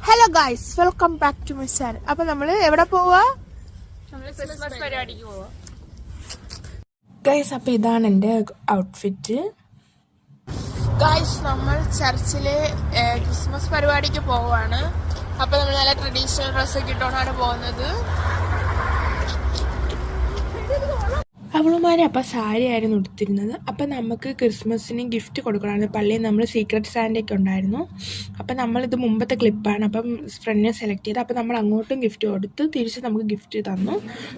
Hello guys, welcome back to my channel. അപ്പൊ നമ്മള് എവിടെ പോവാ? ക്രിസ്മസ് പരിപാടിക്ക് പോവാ ഗൈസ്. അപ്പൊ ഇതാണ് എന്റെ ഔട്ട്ഫിറ്റ്. ഗൈസ്, നമ്മൾ ചർച്ചില് ക്രിസ്മസ് പരിപാടിക്ക് പോവാണ്. അപ്പൊ നമ്മൾ നല്ല ട്രഡീഷണൽ ഡ്രസ്സൊക്കെ ഇട്ടോണ്ടാണ് പോകുന്നത്. അവളുമാരെ അപ്പം സാരി ആയിരുന്നു ഉടുത്തിരുന്നത്. അപ്പം നമുക്ക് ക്രിസ്മസിന് ഗിഫ്റ്റ് കൊടുക്കണമായിരുന്നു. പള്ളിയിൽ നമ്മൾ സീക്രട്ട് സാൻഡൊക്കെ ഉണ്ടായിരുന്നു. അപ്പം നമ്മളിത് മുമ്പത്തെ ക്ലിപ്പാണ്. അപ്പം ഫ്രണ്ടിനെ സെലക്ട് ചെയ്ത് അപ്പം നമ്മൾ അങ്ങോട്ടും ഗിഫ്റ്റ് കൊടുത്ത് തിരിച്ച് നമുക്ക് ഗിഫ്റ്റ് തന്നു.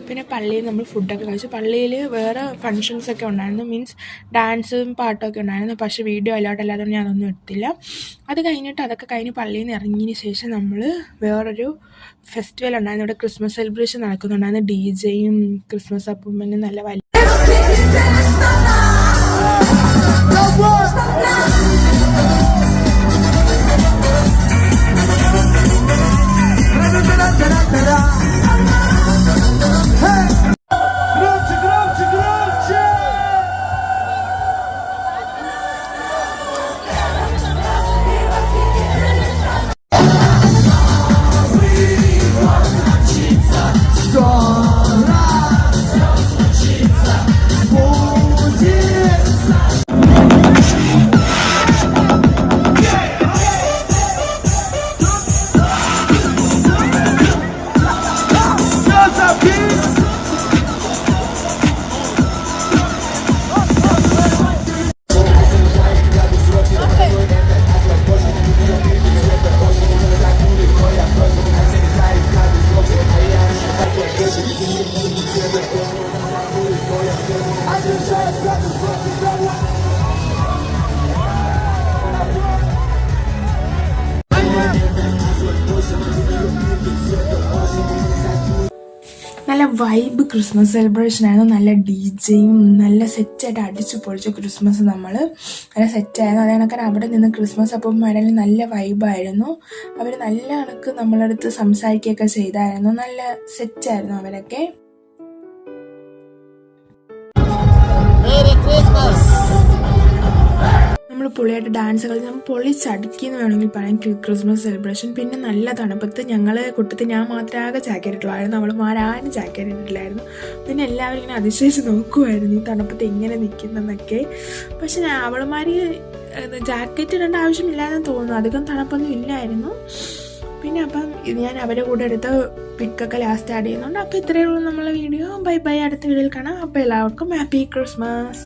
പിന്നെ പള്ളിയിൽ നമ്മൾ ഫുഡൊക്കെ കഴിച്ചു. പള്ളിയിൽ വേറെ ഫങ്ഷൻസൊക്കെ ഉണ്ടായിരുന്നു, മീൻസ് ഡാൻസും പാട്ടൊക്കെ ഉണ്ടായിരുന്നു. പക്ഷേ വീഡിയോ അല്ലാതെ ഞാനൊന്നും എടുത്തില്ല. അത് കഴിഞ്ഞിട്ട് അതൊക്കെ കഴിഞ്ഞ് പള്ളിയിൽ നിന്ന് ഇറങ്ങിയതിന് ശേഷം നമ്മൾ വേറൊരു ഫെസ്റ്റിവൽ ഉണ്ടായിരുന്നു. ഇവിടെ ക്രിസ്മസ് സെലിബ്രേഷൻ നടക്കുന്നുണ്ടായിരുന്നു. DJയും ക്രിസ്മസ് അപ്പം പിന്നെ നല്ല വലിയ നല്ല വൈബ് ക്രിസ്മസ് സെലിബ്രേഷൻ ആയിരുന്നു. നല്ല DJയും നല്ല സെറ്റായിട്ട് അടിച്ചു പൊളിച്ചു ക്രിസ്മസ്. നമ്മൾ നല്ല സെറ്റായിരുന്നു. അതേ കണക്കാൻ അവിടെ നിന്ന് ക്രിസ്മസ് അപ്പം മരയിൽ നല്ല വൈബായിരുന്നു. അവർ നല്ല കണക്ക് നമ്മളടുത്ത് സംസാരിക്കുകയൊക്കെ ചെയ്തായിരുന്നു. നല്ല സെറ്റായിരുന്നു അവരൊക്കെ. നമ്മൾ പൊളിയായിട്ട് ഡാൻസ് കളിച്ച് നമ്മൾ പൊളിച്ചടുക്കിയെന്ന് വേണമെങ്കിൽ പറയാം ക്രിസ്മസ് സെലിബ്രേഷൻ. പിന്നെ നല്ല തണുപ്പത്ത് ഞങ്ങൾ കൂട്ടത്തിൽ ഞാൻ മാത്രമേ ആകെ ജാക്കറ്റ് ഇട്ടുള്ളായിരുന്നു. അവളുമാരും ജാക്കറ്റ് ഇട്ടില്ലായിരുന്നു. പിന്നെ എല്ലാവരും ഇങ്ങനെ അതിശയിച്ച് നോക്കുമായിരുന്നു ഈ തണുപ്പത്ത് എങ്ങനെ നിൽക്കുന്നതെന്നൊക്കെ. പക്ഷെ അവളുമാർ ജാക്കറ്റ് ഇടേണ്ട ആവശ്യമില്ലായെന്ന് തോന്നുന്നു. അധികം തണുപ്പൊന്നും ഇല്ലായിരുന്നു. പിന്നെ അപ്പം ഞാൻ അവരെ കൂടെ എടുത്ത് പിക്കൊക്കെ ലാസ്റ്റ് ആഡ് ചെയ്യുന്നുണ്ട്. അപ്പോൾ ഇത്രയേ ഉള്ളൂ നമ്മളെ വീഡിയോ. ബൈ ബൈ, അടുത്ത വീഡിയോയിൽ കാണാം. അപ്പോൾ എല്ലാവർക്കും ഹാപ്പി ക്രിസ്മസ്.